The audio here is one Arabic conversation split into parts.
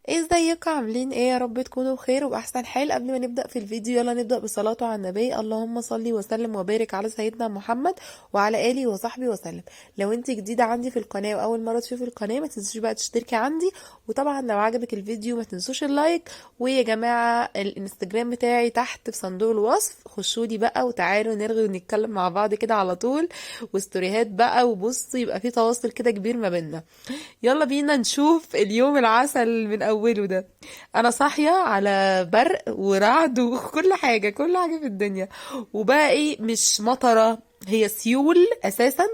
ازيكم عاملين ايه؟ يا رب تكونوا بخير وبأحسن حال. قبل ما نبدأ في الفيديو يلا نبدأ بصلاة على النبي. اللهم صلي وسلم وبارك على سيدنا محمد وعلى آله وصحبه وسلم. لو انت جديدة عندي في القناة واول مرة تشوفي القناة ما تنسوش بقى تشتركي عندي، وطبعا لو عجبك الفيديو ما تنسوش اللايك. ويا جماعة الانستجرام بتاعي تحت في صندوق الوصف، خشوا لي بقى وتعالوا نرغي ونتكلم مع بعض كده على طول، وستوريهات بقى، وبصوا يبقى في تواصل كده كبير ما بيننا. يلا بينا نشوف اليوم العسل من اوله ده. انا صاحيه على برق ورعد وكل حاجه كل حاجه في الدنيا، وبقى ايه، مش مطره، هي سيول اساسا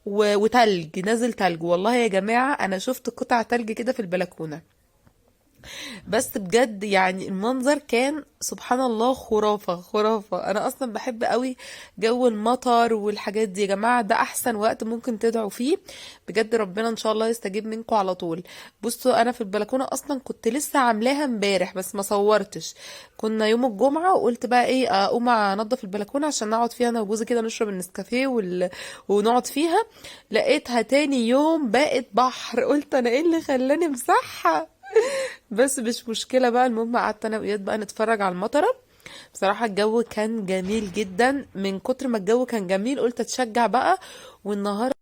وتلج، نازل تلج. والله يا جماعه انا شفت قطع تلج كده في البلكونه. بس بجد يعني المنظر كان سبحان الله خرافة خرافة. انا اصلا بحب قوي جو المطر والحاجات دي يا جماعة، ده احسن وقت ممكن تدعوا فيه بجد، ربنا ان شاء الله يستجيب منكم على طول. بصوا انا في البلكونة اصلا كنت لسه عاملاها امبارح بس ما صورتش، كنا يوم الجمعة وقلت بقى ايه اقوم انضف البلكونة عشان نقعد فيها انا وجوزي كده نشرب النسكافيه ونقعد فيها. لقيتها تاني يوم بقت بحر، قلت انا ايه اللي خلاني امسحها؟ بس مش مشكلة بقى. المهم قعدت انا وإياد بقى نتفرج على المطرة. بصراحة الجو كان جميل جدا، من كتر ما الجو كان جميل قلت اتشجع بقى. والنهاردة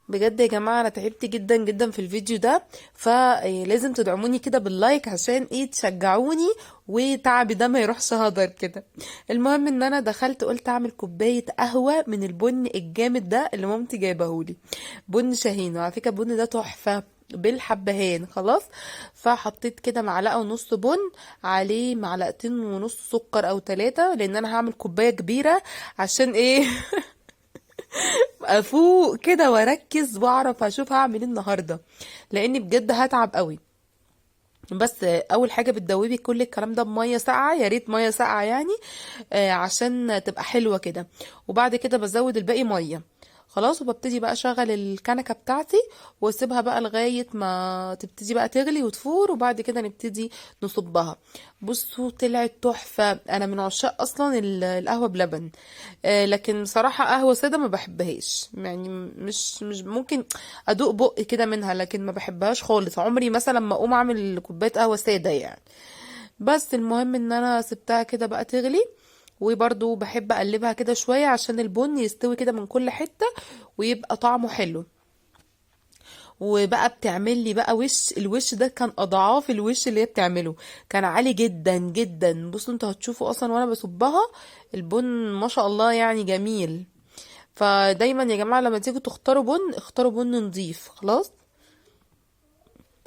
بجد يا جماعة انا تعبت جدا جدا في الفيديو ده، فلازم تدعموني كده باللايك عشان ايه تشجعوني وتعبي ده ما يروحش هدر كده. المهم ان انا دخلت قلت اعمل كوباية قهوة من البن الجامد ده اللي مامتي جايبهولي، بن شاهين. وعلى فكرة البن ده تحفة بالحبهان خلاص. فحطيت كده معلقة ونص بن، عليه معلقتين ونص سكر او 3، لان انا هعمل كوباية كبيرة عشان ايه افوق كده واركز واعرف اشوف هعمل ايه النهارده، لاني بجد هتعب قوي. بس اول حاجه بتدوبي كل الكلام ده بميه ساقعه، يا ريت ميه ساقعه يعني، عشان تبقى حلوه كده. وبعد كده بزود الباقي ميه خلاص، وببتدي بقى اشغل الكنكه بتاعتي واسيبها بقى لغايه ما تبتدي بقى تغلي وتفور، وبعد كده نبتدي نصبها. بصوا طلعت تحفه. انا من عشاق اصلا القهوه بلبن، لكن بصراحه قهوه ساده ما بحبهاش، يعني مش ممكن ادوق بق كده منها، لكن ما بحبهاش خالص. عمري مثلا ما اقوم اعمل كوبايه قهوه ساده يعني. بس المهم ان انا سبتها كده بقى تغلي، وبرضو بحب اقلبها كده شويه عشان البن يستوي كده من كل حته ويبقى طعمه حلو. وبقى بتعمل لي بقى الوش ده كان اضعاف الوش اللي هي بتعمله، كان عالي جدا جدا. بصوا انتوا هتشوفوا اصلا وانا بصبها البن ما شاء الله يعني جميل. فدايما يا جماعة لما تيجوا تختاروا بن اختاروا بن نضيف خلاص.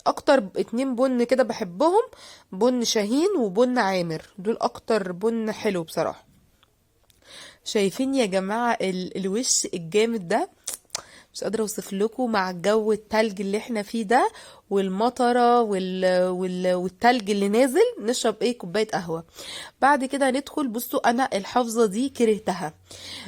اكتر 2 بن كده بحبهم، بن شاهين وبن عامر، دول اكتر بن حلو بصراحة. شايفين يا جماعة الوش الجامد ده؟ مش قادرة اوصف لكم، مع الجو التلج اللي احنا فيه ده والمطرة والتلج اللي نازل، نشرب ايه كوباية قهوة. بعد كده ندخل. بصوا انا الحافظة دي كرهتها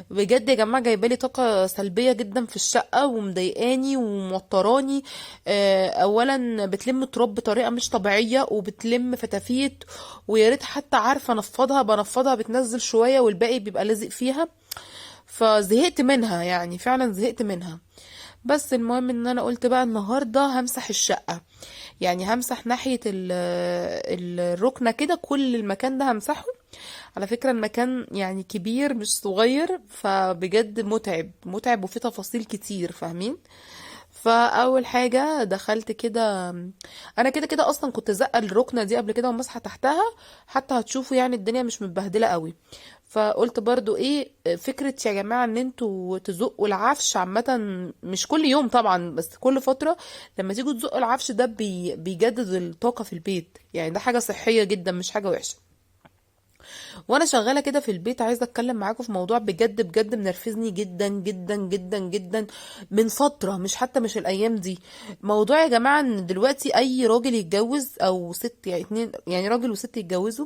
بجد يا جماعة، جايبالي طاقة سلبية جدا في الشقة ومضايقاني وموتراني. اولا بتلم تراب بطريقة مش طبيعية، وبتلم فتافيت، ويا ريت حتى عارفة انفضها بنفضها بتنزل شوية والباقي بيبقى لازق فيها. فزهقت منها يعني، فعلا زهقت منها. بس المهم ان انا قلت بقى النهارده همسح الشقه، يعني همسح ناحيه الركنه كده، كل المكان ده همسحه. على فكره المكان يعني كبير مش صغير، فبجد متعب متعب وفيه تفاصيل كتير، فاهمين؟ فاول حاجه دخلت كده، انا كده كده اصلا كنت زقه الركنه دي قبل كده ومسحه تحتها، حتى هتشوفوا يعني الدنيا مش متبهدله قوي. فقلت برضو ايه فكره يا جماعه ان انتوا تزقوا العفش عامه، مش كل يوم طبعا بس كل فتره، لما تيجوا تزقوا العفش ده بيجدد الطاقه في البيت، يعني ده حاجه صحيه جدا مش حاجه وحشه. وانا شغاله كده في البيت عايزه اتكلم معاكم في موضوع بجد بجد منرفزني جدا جدا جدا جدا من فتره، مش حتى مش الايام دي. موضوع يا جماعه ان دلوقتي اي راجل يتجوز او ست، يعني اتنين، يعني راجل وست يتجوزوا،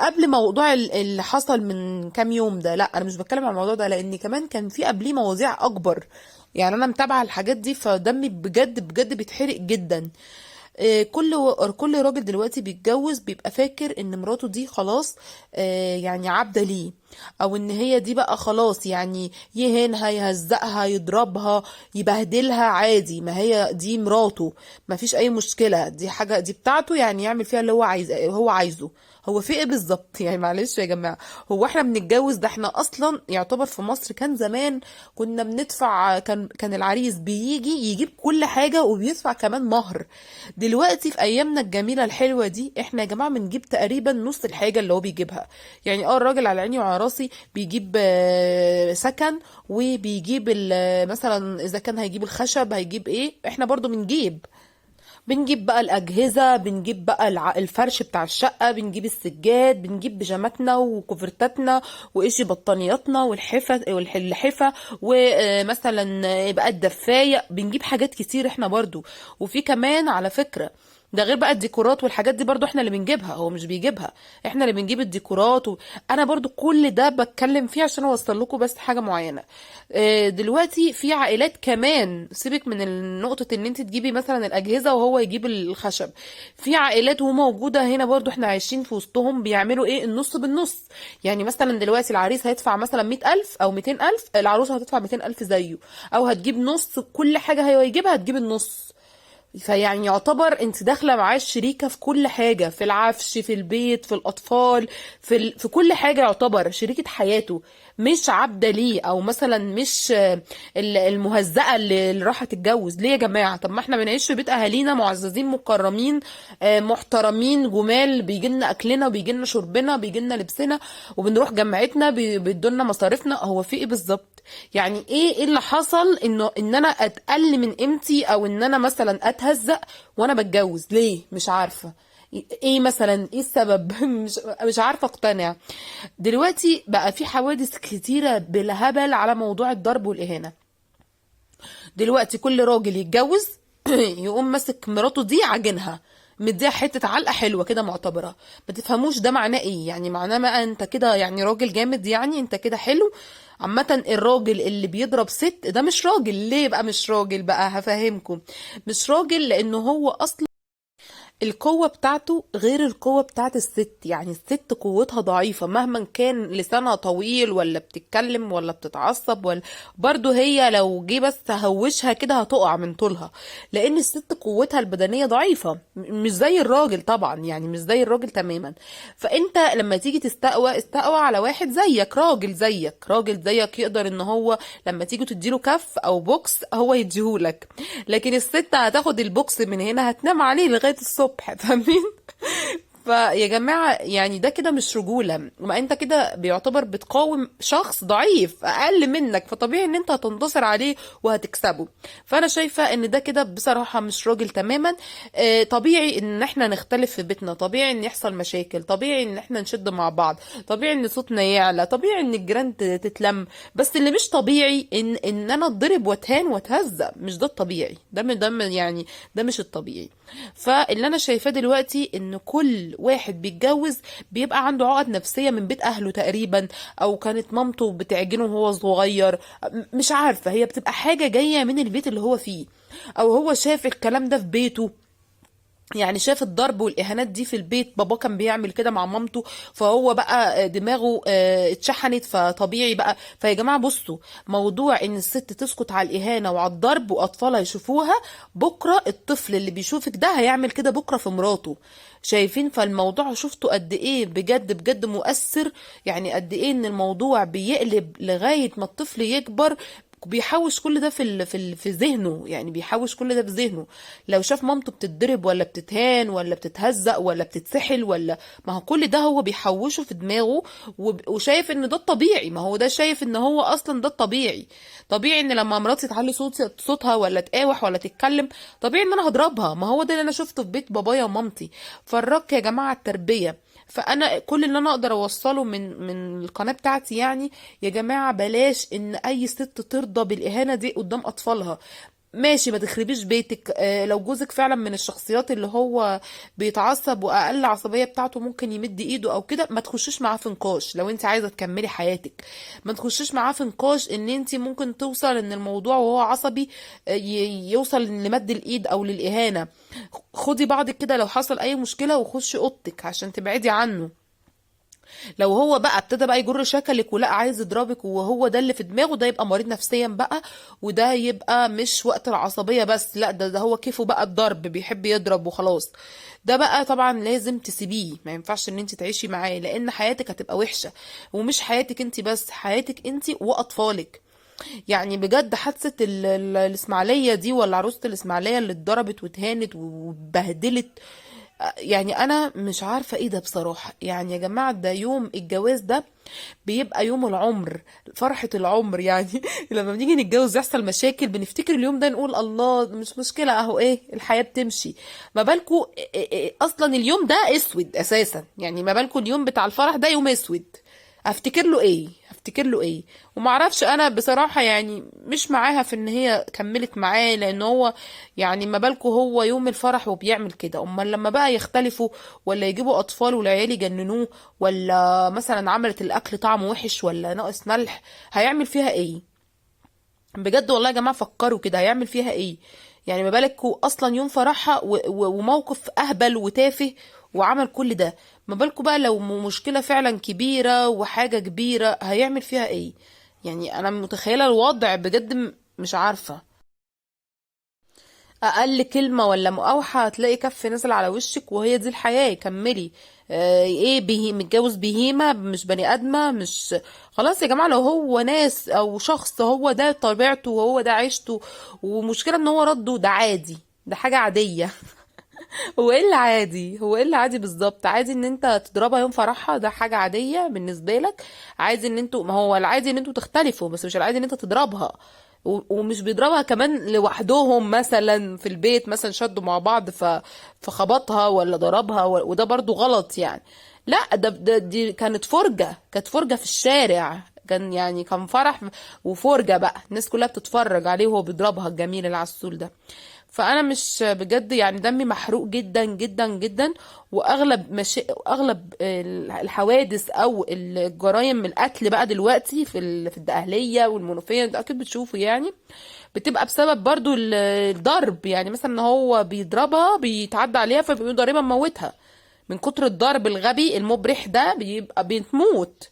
قبل موضوع اللي حصل من كام يوم ده، لا انا مش بتكلم عن الموضوع ده، لان كمان كان في قبليه مواضيع اكبر. يعني انا متابعه الحاجات دي فدمي بجد بجد بيتحرق جدا. كل راجل دلوقتي بيتجوز بيبقى فاكر ان مراته دي خلاص يعني عبدة ليه، او ان هي دي بقى خلاص يعني يهينها يهزقها يضربها يبهدلها عادي، ما هي دي مراته، ما فيش اي مشكلة، دي حاجة دي بتاعته يعني يعمل فيها اللي هو عايزه. هو في ايه بالظبط يعني؟ معلش يا جماعة، هو احنا بنتجوز ده احنا اصلا يعتبر في مصر كان زمان كنا بندفع، كان العريس بيجي يجيب كل حاجة وبيدفع كمان مهر. دلوقتي في ايامنا الجميلة الحلوة دي احنا يا جماعة بنجيب تقريبا نص الحاجة اللي هو بيجيبها. يعني الراجل على عيني وعلى راسي بيجيب سكن، وبيجيب مثلا اذا كان هيجيب الخشب هيجيب ايه، احنا برضو بنجيب بقى الأجهزة، بنجيب بقى الفرش بتاع الشقة، بنجيب السجاد، بنجيب بيجاماتنا وكوفرتاتنا وإيش بطانياتنا والحفة ومثلا بقى الدفاية، بنجيب حاجات كتير احنا برضو. وفي كمان على فكرة، ده غير بقى الديكورات والحاجات دي برضو احنا اللي بنجيبها، هو مش بيجيبها، احنا اللي بنجيب الديكورات انا برضو كل ده بتكلم فيه عشان اوصل لكم بس حاجة معينة. دلوقتي في عائلات كمان، سيبك من النقطة ان انت تجيبي مثلا الاجهزة وهو يجيب الخشب، في عائلات وموجودة هنا برضو احنا عايشين في وسطهم بيعملوا ايه النص بالنص. يعني مثلا دلوقتي العريس هيدفع مثلا 100,000 او 200,000، العروسة هتدفع 200,000 زيه، او هتجيب نص كل حاجة هو يجيبها هتجيب النص. فيعني يعتبر انت داخله معاه شريكه في كل حاجه، في العفش، في البيت، في الاطفال، في كل حاجه، يعتبر شريكه حياته، مش عبده ليه، او مثلا مش المهزأه اللي راح تتجوز. ليه يا جماعه؟ طب ما احنا بنعيش في بيت اهالينا معززين مكرمين محترمين جمال، بيجي لنا اكلنا وبيجي لنا شربنا بيجي لنا لبسنا، وبنروح جامعتنا بيدولنا مصاريفنا. هو في ايه بالظبط؟ يعني ايه اللي حصل ان انا اتقل من قيمتي، او ان انا مثلا اتهزق وانا بتجوز؟ ليه؟ مش عارفه. ايه مثلا ايه السبب؟ مش عارفه اقتنع. دلوقتي بقى في حوادث كتيره بالهبل على موضوع الضرب والاهانه. دلوقتي كل راجل يتجوز يقوم ماسك مراته دي عاجنها، مديها حته علقه حلوه كده معتبره. ما تفهموش ده معناه ايه يعني؟ معناه ما انت كده يعني راجل جامد، يعني انت كده حلو. عامة الراجل اللي بيضرب ست ده مش راجل. ليه بقى مش راجل؟ بقى هفهمكم. مش راجل لانه هو اصلا القوة بتاعته غير القوة بتاعت الست. يعني الست قوتها ضعيفة مهما كان لسانها طويل، ولا بتتكلم ولا بتتعصب، ولا برضو هي لو جه بس هوشها كده هتقع من طولها، لان الست قوتها البدنية ضعيفة، مش زي الراجل طبعا، يعني مش زي الراجل تماما. فانت لما تيجي استقوى على واحد زيك، راجل زيك يقدر ان هو لما تيجي تديله كف او بوكس هو يديهولك. لكن الست هتاخد البوكس من هنا هتنام عليه لغاية الصبح، فاهمين؟ فيا جماعة يعني ده كده مش رجولة، ما انت كده بيعتبر بتقاوم شخص ضعيف اقل منك، فطبيعي ان انت هتنتصر عليه وهتكسبه. فانا شايفة ان ده كده بصراحة مش راجل تماما. طبيعي ان احنا نختلف في بيتنا، طبيعي ان يحصل مشاكل، طبيعي ان احنا نشد مع بعض، طبيعي ان صوتنا يعلى، طبيعي ان الجيران تتلم. بس اللي مش طبيعي ان انا اتضرب واتهان واتهزق، مش ده الطبيعي، يعني ده مش الطبيعي. فاللي انا شايفاه دلوقتي ان كل واحد بيتجوز بيبقى عنده عقد نفسية من بيت اهله تقريبا، او كانت مامته بتعجنه وهو صغير، مش عارفة، هي بتبقى حاجة جاية من البيت اللي هو فيه، او هو شاف الكلام ده في بيته. يعني شاف الضرب والاهانات دي في البيت، بابا كان بيعمل كده مع مامته، فهو بقى دماغه اتشحنت، فطبيعي بقى. فيا جماعه بصوا، موضوع ان الست تسكت على الاهانه وعلى الضرب واطفالها يشوفوها، بكره الطفل اللي بيشوفك ده هيعمل كده بكره في مراته. شايفين؟ فالموضوع شفتوا قد ايه بجد بجد مؤثر؟ يعني قد ايه ان الموضوع بيقلب لغايه ما الطفل يكبر بيحوش كل ده في ذهنه، يعني بيحوش كل ده في ذهنه. لو شاف مامته بتتضرب ولا بتتهان ولا بتتهزق ولا بتتسحل، ولا ما هو كل ده هو بيحوشه في دماغه، وشايف ان ده الطبيعي. ما هو ده شايف ان هو اصلا ده الطبيعي. طبيعي ان لما مراتي تعلي صوتها ولا تقاوح ولا تتكلم، طبيعي ان انا هضربها. ما هو ده اللي انا شفته في بيت بابايا ومامتي. فالرك يا جماعة التربية. فانا كل اللي انا اقدر اوصله من القناه بتاعتي يعني، يا جماعه بلاش ان اي ست ترضى بالاهانه دي قدام اطفالها. ماشي، ما تخربيش بيتك. لو جوزك فعلا من الشخصيات اللي هو بيتعصب واقل عصبيه بتاعته ممكن يمد ايده او كده، ما تخشيش معاه في نقاش. لو انت عايزه تكملي حياتك ما تخشيش معاه في نقاش، ان انت ممكن توصل ان الموضوع وهو عصبي يوصل لمد الايد او للاهانه. خدي بعضك كده لو حصل اي مشكله وخشي اوضتك عشان تبعدي عنه. لو هو بقى ابتدى بقى يجر شكلك ولا عايز يضربك وهو ده اللي في دماغه، ده يبقى مريض نفسيا بقى، وده يبقى مش وقت العصبية بس، لا ده هو كيفه بقى الضرب، بيحب يضرب وخلاص. ده بقى طبعا لازم تسيبيه، ما ينفعش ان انت تعيشي معاه، لان حياتك هتبقى وحشة، ومش حياتك انت بس، حياتك انت واطفالك. يعني بجد حادثة الإسماعيلية دي، ولا عروسة الإسماعيلية اللي اتضربت واتهانت وبهدلت، يعني أنا مش عارفة ايه ده بصراحة. يعني يا جماعة ده يوم الجواز ده بيبقى يوم العمر، فرحة العمر يعني. لما بنيجي نتجوز يحصل مشاكل بنفتكر اليوم ده نقول الله مش مشكلة اهو ايه الحياة بتمشي. ما بالكو اصلا اليوم ده اسود اساسا، يعني ما بالكو اليوم بتاع الفرح ده يوم اسود، افتكر له ايه؟ افتكر له ايه؟ وما اعرفش انا بصراحة، يعني مش معاها في ان هي كملت معاه، لان هو يعني ما بالكو هو يوم الفرح وبيعمل كده، امال لما بقى يختلفوا ولا يجيبوا اطفال والعيال يجننوه، ولا مثلا عملت الاكل طعمه وحش ولا ناقص ملح، هيعمل فيها ايه؟ بجد والله يا جماعة فكروا كده، هيعمل فيها ايه؟ يعني ما بالك اصلا يوم فرحها وموقف اهبل وتافه وعمل كل ده، ما بالكوا بقى لو مشكلة فعلا كبيرة وحاجة كبيرة هيعمل فيها ايه؟ يعني انا متخيلة الوضع بجد، مش عارفة. اقل كلمة ولا مقاوحة هتلاقي كف نازل على وشك، وهي دي الحياة، كملي. ايه متجوز بهيمة مش بني ادمة، مش خلاص يا جماعة؟ لو هو ناس او شخص هو ده طبيعته وهو ده عيشته، ومشكلة ان هو رده، ده عادي، ده حاجة عادية. هو ايه اللي عادي؟ هو ايه اللي عادي بالظبط؟ عادي ان انت تضربها يوم فرحها، ده حاجة عادية بالنسبة لك؟ عادي ان انتوا، ما هو العادي ان انتوا تختلفوا، بس مش العادي ان انت تضربها. ومش بيضربها كمان لوحدهم، مثلا في البيت مثلا شدوا مع بعض فخبطها ولا ضربها، وده برضو غلط يعني. لا دي كانت فرجة، كانت فرجة في الشارع، كان يعني كان فرح وفرجة بقى، الناس كلها بتتفرج عليه وهو بيضربها الجميل العسول ده. فانا مش بجد يعني دمي محروق جدا جدا جدا. واغلب اغلب الحوادث او الجرائم القتل بقى دلوقتي في الدقهلية والمنوفية، ده اكيد بتشوفوا يعني، بتبقى بسبب برضو الضرب. يعني مثلا هو بيضربها بيتعدى عليها فبيقوم ضاربها مموتها، من كتر الضرب الغبي المبرح ده بيبقى بتموت.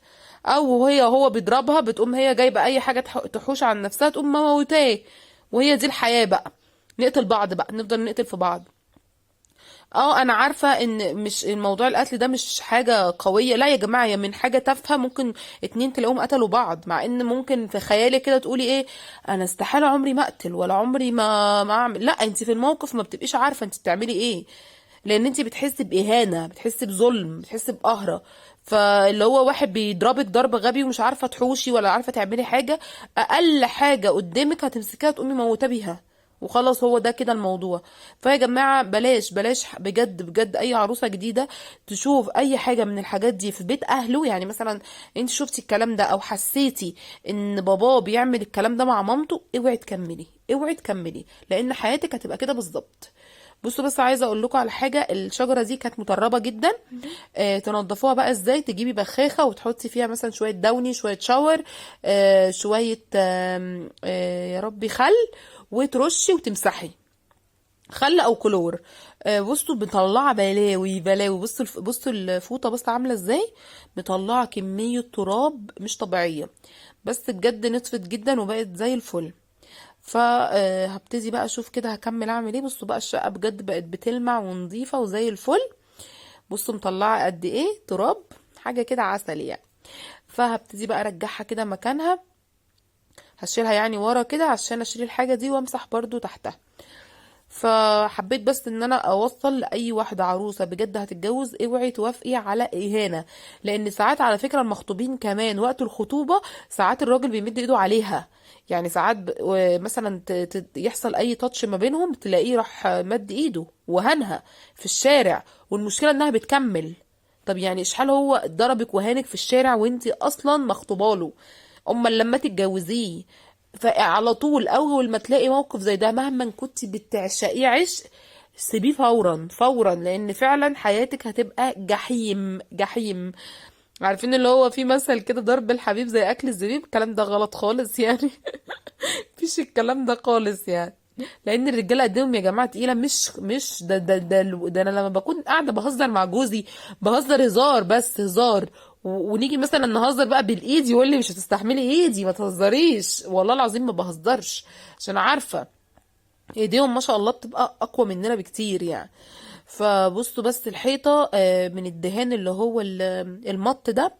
او هو بيضربها بتقوم هي جايبه اي حاجه تحوش عن نفسها تقوم موتاه. وهي دي الحياه بقى، نقتل بعض بقى، نفضل نقتل في بعض. اه انا عارفة ان مش الموضوع القتل ده مش حاجة قوية، لا يا جماعة، هي من حاجة تافهة ممكن اتنين تلاقوهم قتلوا بعض، مع ان ممكن في خيالك كده تقولي ايه، انا استحالة عمري ما اقتل ولا عمري ما اعمل. لا، انت في الموقف ما بتبقيش عارفة انت بتعملي ايه، لان انت بتحسي باهانة، بتحسي بظلم، بتحسي بقهرة. فاللي هو واحد بيضربك ضرب غبي ومش عارفة تحوشي ولا عارفة تعملي حاجة، اقل حاجة قدامك هتمسكيها تقومي موتة بيها وخلاص، هو ده كده الموضوع. فيا جماعة بلاش بلاش بجد بجد، اي عروسة جديدة تشوف اي حاجة من الحاجات دي في بيت اهله، يعني مثلا انت شفتي الكلام ده او حسيتي ان باباه بيعمل الكلام ده مع مامته، اوعي تكملي، اوعي تكملي، لان حياتك هتبقى كده بالظبط. بصوا بس عايزه اقول لكم على حاجه، الشجره دي كانت متربه جدا. تنضفوها بقى ازاي؟ تجيبي بخاخه وتحطي فيها مثلا شويه دوني، شويه شاور، شويه يا ربي خل، وترشي وتمسحي، خل او كلور. بصوا مطلعه بلاوي بلاوي. بصوا الفوطه بس عامله ازاي، مطلعه كميه تراب مش طبيعيه، بس بجد نطفت جدا وبقت زي الفل. فهبتدي بقى اشوف كده هكمل اعمل ايه. بصوا بقى الشقه بجد بقت بتلمع ونظيفه وزي الفل. بصوا مطلعه قد ايه تراب، حاجه كده عسل يعني. فهبتدي بقى ارجعها كده مكانها، هشيلها يعني ورا كده عشان اشيل الحاجه دي وامسح برضو تحتها. فحبيت بس ان انا اوصل لاي واحده عروسه بجد هتتجوز، اوعي توافقي على اهانه، لان ساعات على فكره المخطوبين كمان وقت الخطوبه ساعات الراجل بيمد ايده عليها. يعني ساعات مثلا يحصل اي تاتش ما بينهم تلاقيه راح مد ايده وهنها في الشارع، والمشكله انها بتكمل. طب يعني اشحال هو ضربك وهانك في الشارع وانتي اصلا مخطوباله؟ امال لما تتجوزيه فعلى طول اول ما تلاقي موقف زي ده مهما كنت بتعشقيه عشق، سيبيه فورا فورا، لان فعلا حياتك هتبقى جحيم جحيم. عارفين اللي هو في مثل كده، ضرب الحبيب زي اكل الزبيب، الكلام ده غلط خالص يعني. مفيش الكلام ده خالص يعني. لان الرجاله قدامهم يا جماعه تقيله، مش ده انا لما بكون قاعده بهزر مع جوزي، بهزر هزار بس هزار، ونيجي مثلا نهزر بقى بالايد يقول لي مش هتستحملي ايدي ما تهزريش، والله العظيم ما بهزرش، عشان عارفه ايديهم ما شاء الله بتبقى اقوى مننا بكتير يعني. فبصوا بس الحيطة من الدهان اللي هو المط ده،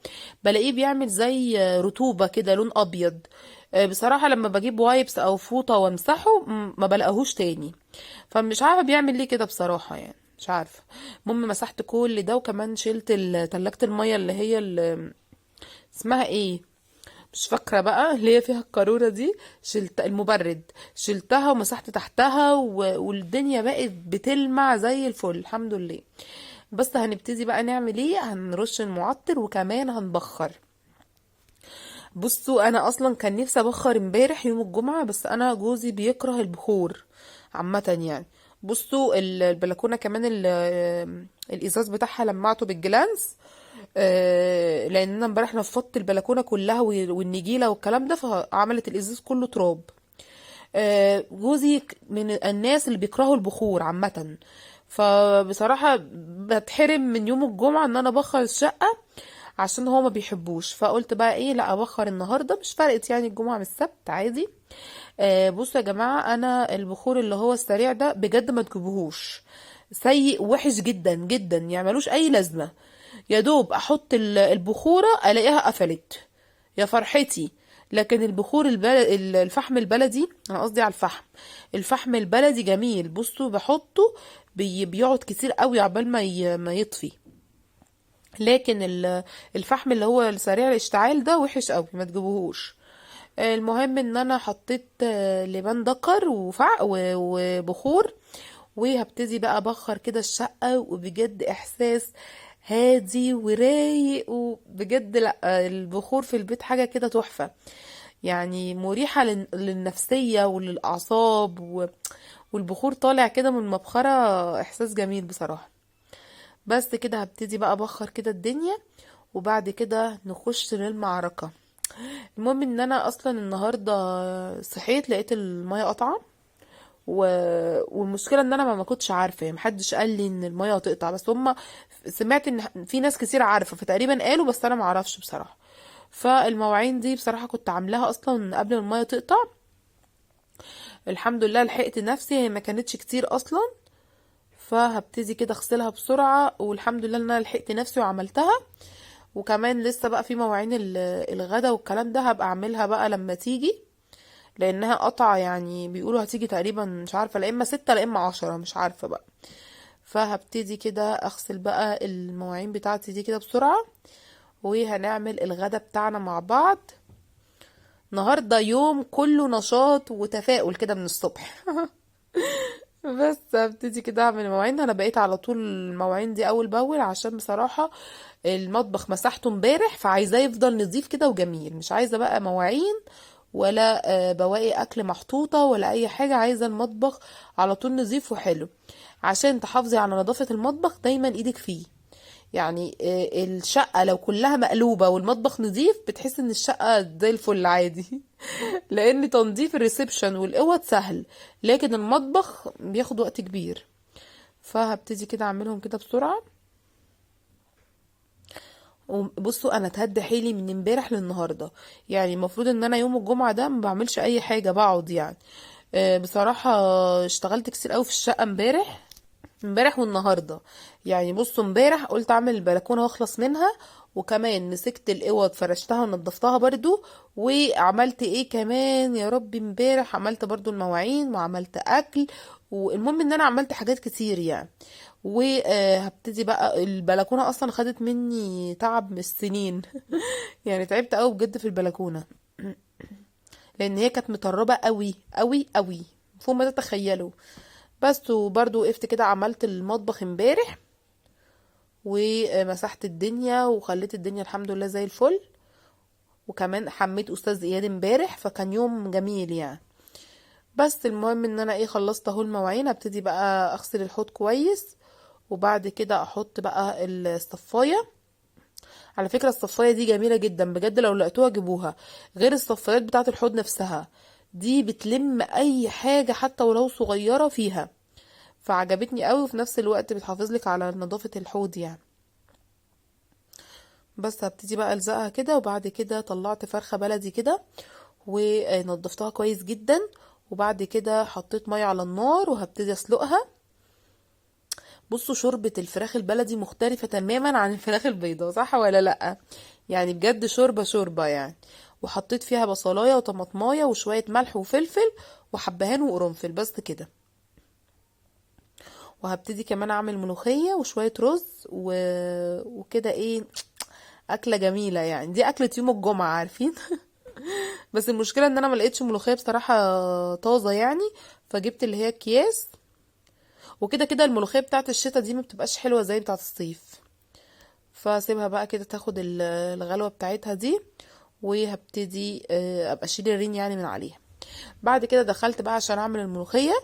بلاقيه بيعمل زي رطوبة كده لون ابيض. بصراحة لما بجيب وايبس او فوطة وامسحه ما بلاقيهوش تاني، فمش عارفة بيعمل ليه كده بصراحة يعني، مش عارفة. المهم مسحت كل ده، وكمان شلت تلاجة المية اللي هي اسمها ايه، مش فاكرة بقى، اللي هي فيها القارورة دي، شلت المبرد، شلتها ومسحت تحتها والدنيا بقت بتلمع زي الفل الحمد لله. بس هنبتدي بقى نعمل ايه، هنرش المعطر وكمان هنبخر. بصوا انا اصلا كان نفسي ابخر امبارح يوم الجمعة، بس انا جوزي بيكره البخور عامة يعني. بصوا البلكونة كمان الازاز بتاعها لمعته بالجلانس، لان انا امبارح نفضت البلكونه كلها والنجيله والكلام ده، فعملت الازاز كله تراب. جوزي من الناس اللي بيكرهوا البخور عامه، فبصراحه بتحرم من يوم الجمعه ان انا ابخر الشقه عشان هو ما بيحبوش. فقلت بقى ايه، لا ابخر النهارده، مش فارقت يعني الجمعه من السبت عادي. بصوا يا جماعه، انا البخور اللي هو السريع ده بجد ما تجيبوهوش، سيء وحش جدا جدا يعني، ملوش اي لازمه. يا دوب احط البخوره الاقيها قفلت، يا فرحتي. لكن الفحم البلدي، انا قصدي على الفحم البلدي جميل. بصوا بحطه بيقعد كتير قوي عبال ما يطفي. لكن الفحم اللي هو السريع الاشتعال ده وحش قوي، ما تجيبوهوش. المهم ان انا حطيت لبان دكر وبخور، وهبتدي بقى ابخر كده الشقة، وبجد احساس هادي ورايق، وبجد لا البخور في البيت حاجة كده تحفة يعني، مريحة للنفسية وللأعصاب والبخور طالع كده من المبخرة، احساس جميل بصراحة. بس كده هبتدي بقى ابخر كده الدنيا، وبعد كده نخش للمعركة. المهم ان انا اصلا النهاردة صحيت لقيت المية قطعة، و... والمشكله ان انا ما كنتش عارفه يعني، محدش قال لي ان الميه هتقطع، بس هم سمعت ان في ناس كتير عارفه فتقريبا قالوا، بس انا ما اعرفش بصراحه. فالمواعين دي بصراحه كنت عاملاها اصلا قبل ما الميه تقطع، الحمد لله لحقت نفسي، هي ما كانتش كتير اصلا. فهبتدي كده اغسلها بسرعه، والحمد لله ان انا لحقت نفسي وعملتها. وكمان لسه بقى في مواعين الغدا والكلام ده هبقى اعملها بقى لما تيجي، لانها قطعة يعني، بيقولوا هتيجي تقريبا مش عارفة، لا اما 6 لا اما 10 مش عارفة بقى. فهبتدي كده اغسل بقى المواعين بتاعتي دي كده بسرعة، وهنعمل الغدا بتاعنا مع بعض. النهاردة يوم كله نشاط وتفاؤل كده من الصبح. بس هبتدي كده اعمل المواعين، انا بقيت على طول المواعين دي اول باول، عشان بصراحة المطبخ مسحته امبارح، فعايزاه يفضل نظيف كده وجميل، مش عايزة بقى مواعين ولا بواقي اكل محطوطة ولا اي حاجة، عايزة المطبخ على طول نظيف وحلو. عشان تحافظي على نظافة المطبخ دايما ايدك فيه يعني. الشقة لو كلها مقلوبة والمطبخ نظيف بتحس ان الشقة زي الفل عادي. لان تنظيف الريسبشن والاوض سهل، لكن المطبخ بياخد وقت كبير. فهبتدي كده اعملهم كده بسرعة. وبصوا انا اتهدى حيلي من امبارح للنهارده، يعني المفروض ان انا يوم الجمعه ده ما بعملش اي حاجه، بقعد يعني. بصراحه اشتغلت كتير قوي في الشقه امبارح والنهارده يعني. بصوا امبارح قلت اعمل البلكونه واخلص منها، وكمان مسكت الاوض فرشتها ونضفتها برضو. وعملت ايه كمان يا ربي، امبارح عملت برضو المواعين وعملت اكل، والمهم ان انا عملت حاجات كتير يعني. وهبتدي بقى البلكونه اصلا خدت مني تعب من السنين. يعني تعبت قوي بجد في البلكونه، لان هي كانت مطربه قوي قوي قوي فوق ما تتخيلوا. بس وبرضو وقفت كده عملت المطبخ امبارح، ومسحت الدنيا وخليت الدنيا الحمد لله زي الفل. وكمان حميت استاذ اياد امبارح، فكان يوم جميل يعني. بس المهم ان انا ايه، خلصت اهو المواعين، ابتدي بقى اغسل الحوض كويس، وبعد كده احط بقى الصفايه. على فكره الصفايه دي جميله جدا بجد، لو لقيتوها جيبوها، غير الصفايات بتاعه الحوض نفسها، دي بتلم اي حاجة حتى ولو صغيرة فيها، فعجبتني قوي، وفي نفس الوقت بتحافظ لك على نظافة الحوض يعني. بس هبتدي بقى الزقها كده، وبعد كده طلعت فرخة بلدي كده ونضفتها كويس جدا، وبعد كده حطيت مية على النار وهبتدي اسلقها. بصوا شوربة الفراخ البلدي مختلفة تماما عن الفراخ البيضاء، صح ولا لأ؟ يعني بجد شوربة شوربة يعني. وحطيت فيها بصلاية وطماطماية وشوية ملح وفلفل وحبهان وقرنفل، بس كده. وهبتدي كمان اعمل ملوخية وشوية رز وكده ايه، اكلة جميلة يعني. دي اكلة يوم الجمعة، عارفين؟ بس المشكلة ان انا ملقتش ملوخية بصراحة طازة يعني، فجبت اللي هي اكياس. وكده كده الملوخية بتاعت الشتا دي ما بتبقاش حلوة زي بتاعت الصيف، فسيبها بقى كده تاخد الغلوة بتاعتها دي. وهبتدي ابقى اشيل الرين يعني من عليها. بعد كده دخلت بقى عشان اعمل الملوخية.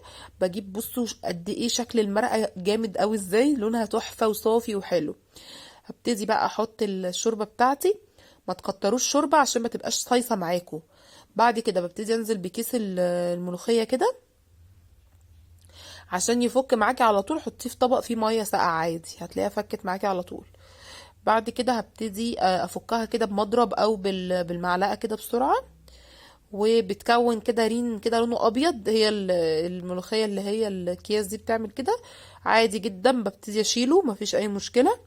بجيب، بصوا قد ايه شكل المرقة جامد قوي ازاي، لونها تحفة وصافي وحلو. هبتدي بقى احط الشوربة بتاعتي، ما تكتروش شوربة عشان ما تبقاش صيصة معاكم. بعد كده ببتدي انزل بكيس الملوخية كده عشان يفك معاكي على طول. حطيه في طبق فيه مية ساقعة عادي، هتلاقيها فكت معاكي على طول. بعد كده هبتدي افكها كده بمضرب او بالمعلقة كده بسرعة، وبتكون كده رين كده لونه ابيض. هي الملوخية اللي هي الاكياس دي بتعمل كده عادي جدا. ببتدي اشيله، مفيش اي مشكلة،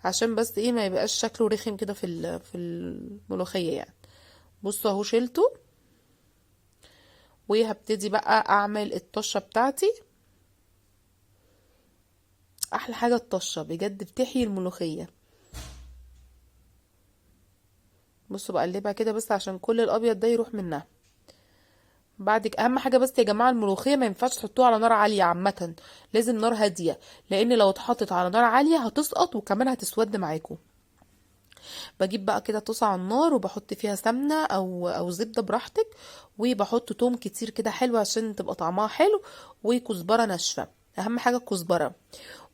عشان بس ايه ما يبقاش شكله رخم كده في الملوخية يعني. بصوا اهو شيلته. وهبتدي بقى اعمل الطشة بتاعتي. احلى حاجة الطشة بجد، بتحيي الملوخية. بصوا بقلبها كده بس عشان كل الابيض ده يروح منها. اهم حاجه بس يا جماعه، الملوخيه ما ينفعش تحطوها على نار عاليه عامه، لازم نار هاديه، لان لو اتحطت على نار عاليه هتسقط وكمان هتسود معاكم. بجيب بقى كده طاسه على النار وبحط فيها سمنه او زبده براحتك، وبحط توم كتير كده حلو عشان تبقى طعمها حلو، وكزبره ناشفه، اهم حاجه الكزبره.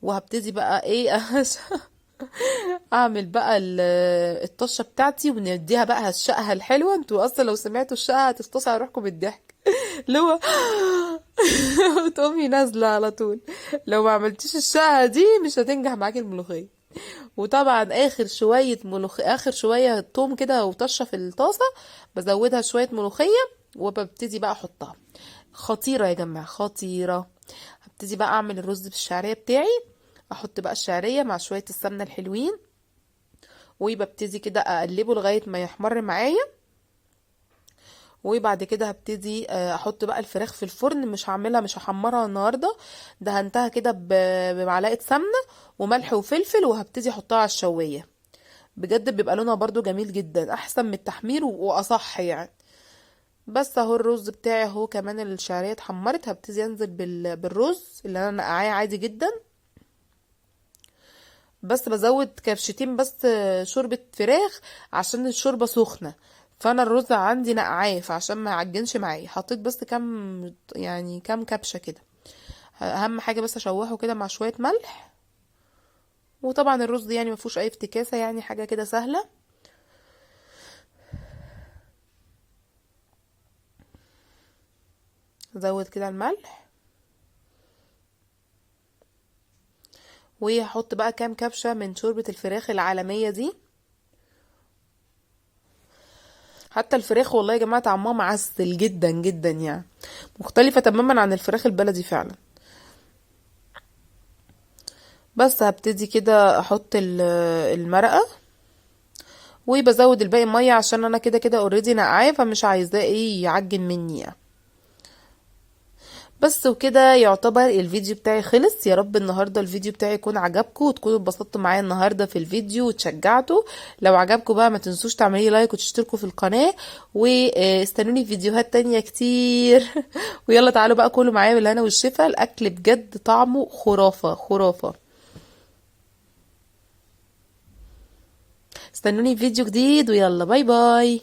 وهبتدي بقى ايه اعمل بقى الطشه بتاعتي، ونديها بقى الشقه الحلوه. انتوا اصلا لو سمعتوا الشقه هتفتصلوا على روحكم بالضحك. اللي هو وتقومي نازله على طول. لو ما عملتيش الشقه دي مش هتنجح معاكي الملوخيه. وطبعا اخر شويه توم كده وطشه في الطاسه، بزودها شويه ملوخيه وببتدي بقى احطها. خطيره يا جماعه، خطيره. هبتدي بقى اعمل الرز بالشعريه بتاعي. احط بقى الشعريه مع شويه السمنه الحلوين، وببتدي كده اقلبه لغايه ما يحمر معايا. وبعد كده هبتدي احط بقى الفراخ في الفرن. مش هحمرها النهارده، دهنتها كده بمعلقه سمنه وملح وفلفل، وهبتدي احطها على الشوايه. بجد بيبقى لونها برضو جميل جدا، احسن من التحمير واصح يعني. بس اهو الرز بتاعي اهو، كمان الشعريه اتحمرت. هبتدي انزل بالرز اللي انا نقعاه عادي جدا. بس بزود كبشتين بس شوربة فراخ عشان الشوربة سخنة، فانا الرز عندي نقعاه، فعشان ما يعجنش معايا حطيت بس كام كبشة كده. اهم حاجة بس اشوحه كده مع شوية ملح. وطبعا الرز يعني ما فيهوش اي افتكاسة، يعني حاجة كده سهلة. زود كده الملح. وهحط بقى كام كبشة من شوربة الفراخ العالمية دي. حتى الفراخ والله يا جماعة طعمها معسل جدا جدا يعني، مختلفة تماما عن الفراخ البلدي فعلا. بس هبتدي كده احط المرقة، وبزود الباقي مية عشان انا كده كده اوريدي نقعاه، فمش عايزاه ايه يعجن مني يعني. بس وكده يعتبر الفيديو بتاعي خلص. يا رب النهارده الفيديو بتاعي يكون عجبكم، وتكونوا اتبسطتوا معايا النهارده في الفيديو وتشجعتوا. لو عجبكم بقى ما تنسوش تعملي لايك وتشتركوا في القناة، واستنوني في فيديوهات تانية كتير. ويلا تعالوا بقى كلوا معايا بالهنا والشفا، الاكل بجد طعمه خرافة خرافة. استنوني في فيديو جديد، ويلا باي باي.